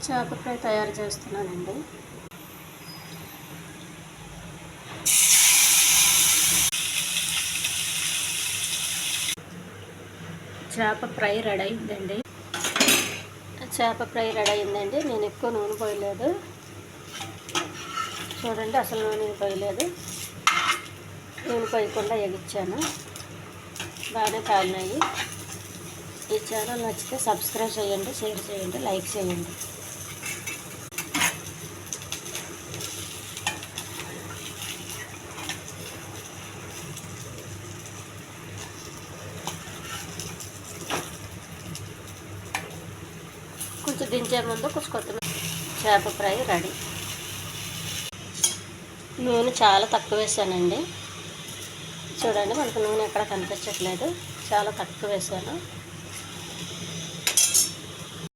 చేప ఫ్రై తయారు చేస్తున్నానండి. చేప ఫ్రై రెడీ అయిందండి. నేను ఎక్కువ నూనె పోయలేదు. చూడండి, అసలు నూనె పోయలేదు. నూనె పోయకుండా ఎగిచ్చాను. బాగానే కాలినాయి. ఈ ఛానల్ నచ్చితే సబ్స్క్రైబ్ చేయండి, షేర్ చేయండి, లైక్ చేయండి. కొంచెం దించే ముందు కొంచెం కొత్తిమీర. చేప ఫ్రై రెడీ. నూనె చాలా తక్కువ వేసానండి. చూడండి, మనకు నూనె ఎక్కడ కనిపించట్లేదు. చాలా తక్కువ వేసాను.